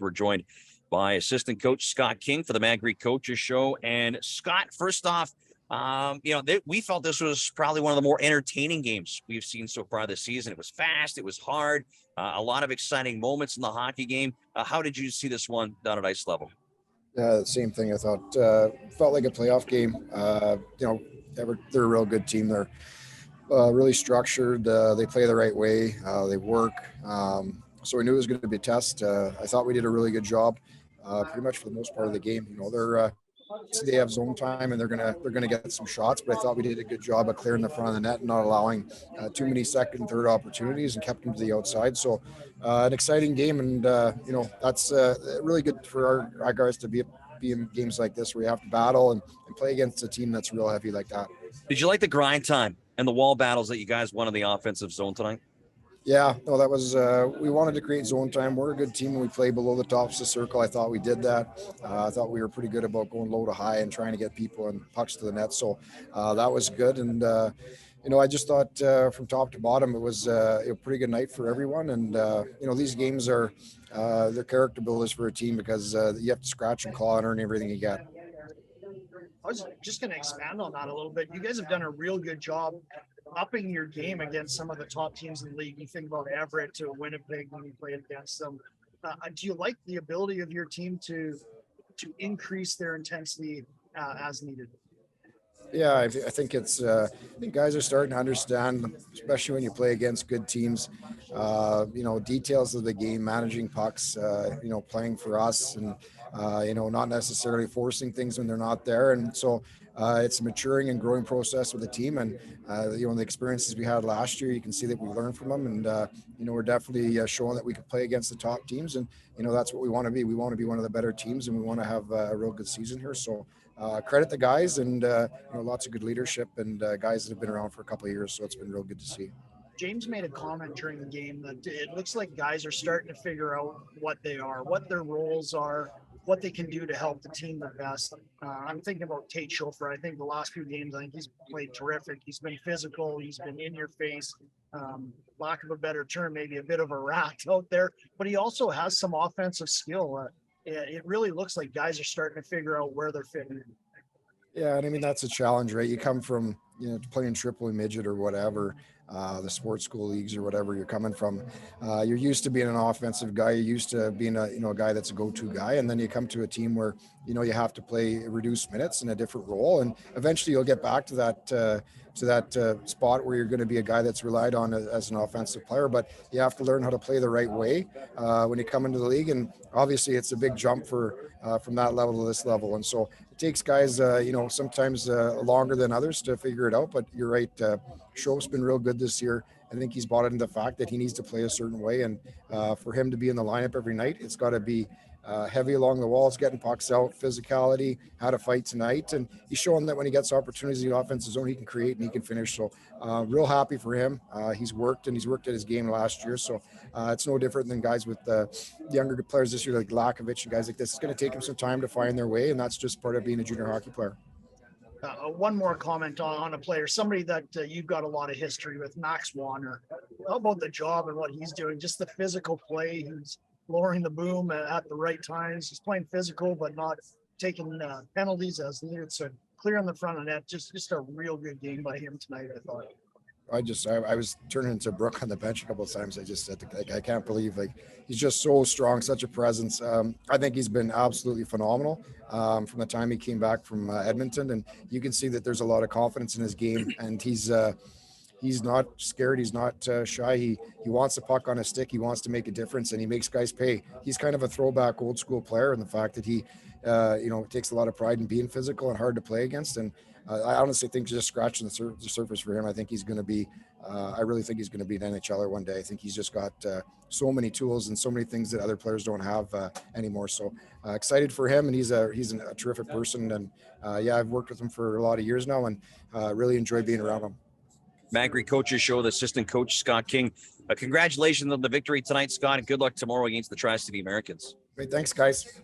We're joined by assistant coach Scott King for the Magri Coaches Show. And Scott, first off, we felt this was probably one of the more entertaining games we've seen so far this season. It was fast, it was hard, a lot of exciting moments in the hockey game. How did you see this one down at ice level? Yeah, the same thing. I thought felt like a playoff game. Everett, they're a real good team. They're really structured. They play the right way. They work. So we knew it was going to be a test. I thought we did a really good job, pretty much for the most part of the game. They have zone time and they're gonna get some shots, but I thought we did a good job of clearing the front of the net and not allowing too many second and third opportunities and kept them to the outside. So an exciting game, and that's really good for our guys to be in games like this where you have to battle and play against a team that's real heavy like that. Did you like the grind time and the wall battles that you guys won in the offensive zone tonight? Yeah, no, that was, we wanted to create zone time. We're a good team when we play below the tops of the circle. I thought we did that. I thought we were pretty good about going low to high and trying to get people and pucks to the net. So that was good. And, I just thought from top to bottom, it was a pretty good night for everyone. And, these games are, they're character builders for a team because you have to scratch and claw and earn everything you get. I was just going to expand on that a little bit. You guys have done a real good job upping your game against some of the top teams in the league. You think about Everett to Winnipeg when you played against them. Do you like the ability of your team to increase their intensity as needed? Yeah, I think it's. I think guys are starting to understand, especially when you play against good teams. Details of the game, managing pucks. Playing for us, and not necessarily forcing things when they're not there. And so it's a maturing and growing process with the team. And the experiences we had last year, you can see that we learned from them. And we're definitely showing that we can play against the top teams. And that's what we want to be. We want to be one of the better teams, and we want to have a real good season here. So. Credit the guys, and lots of good leadership and guys that have been around for a couple of years. So it's been real good to see. James made a comment during the game that it looks like guys are starting to figure out what they are, what their roles are, what they can do to help the team the best. I'm thinking about Tate Schofer. I think the last few games, I think he's played terrific. He's been physical. He's been in your face. Lack of a better term, maybe a bit of a rat out there, but he also has some offensive skill. It really looks like guys are starting to figure out where they're fitting in. Yeah, and I mean, that's a challenge, right? You come from, playing triple A midget or whatever, the sports school leagues or whatever you're coming from. You're used to being an offensive guy. You're used to being a guy that's a go-to guy. And then you come to a team where, you have to play reduced minutes in a different role. And eventually you'll get back to that spot where you're going to be a guy that's relied on as an offensive player, but you have to learn how to play the right way when you come into the league. And obviously it's a big jump from that level to this level. And so it takes guys, sometimes longer than others to figure it out, but you're right. Schoof's been real good this year. I think he's bought into the fact that he needs to play a certain way. And for him to be in the lineup every night, it's got to be heavy along the walls, getting pucks out, physicality, how to fight tonight. And he's showing that when he gets opportunities in the offensive zone, he can create and he can finish. So real happy for him. He's worked at his game last year. So it's no different than guys with younger players this year, like Lakovic and guys like this. It's going to take them some time to find their way. And that's just part of being a junior hockey player. One more comment on a player, somebody that you've got a lot of history with, Max Warner. How about the job and what he's doing? Just the physical play. He's lowering the boom at the right times. He's playing physical, but not taking penalties as needed. So clear on the front of net. Just a real good game by him tonight, I thought. I was turning into Brooke on the bench a couple of times. I just said, I can't believe, he's just so strong, such a presence. I think he's been absolutely phenomenal from the time he came back from Edmonton, and you can see that there's a lot of confidence in his game, and he's not scared. He's not shy. He wants the puck on his stick. He wants to make a difference, and he makes guys pay. He's kind of a throwback old school player in the fact that he, takes a lot of pride in being physical and hard to play against. And I honestly think just scratching the surface for him, I think he's going to be, I really think he's going to be an NHLer one day. I think he's just got so many tools and so many things that other players don't have anymore. So excited for him, and he's a terrific person. And I've worked with him for a lot of years now, and really enjoy being around him. Magri Coaches Show with assistant coach Scott King. Congratulations on the victory tonight, Scott, and good luck tomorrow against the Tri-City Americans. Great, thanks, guys.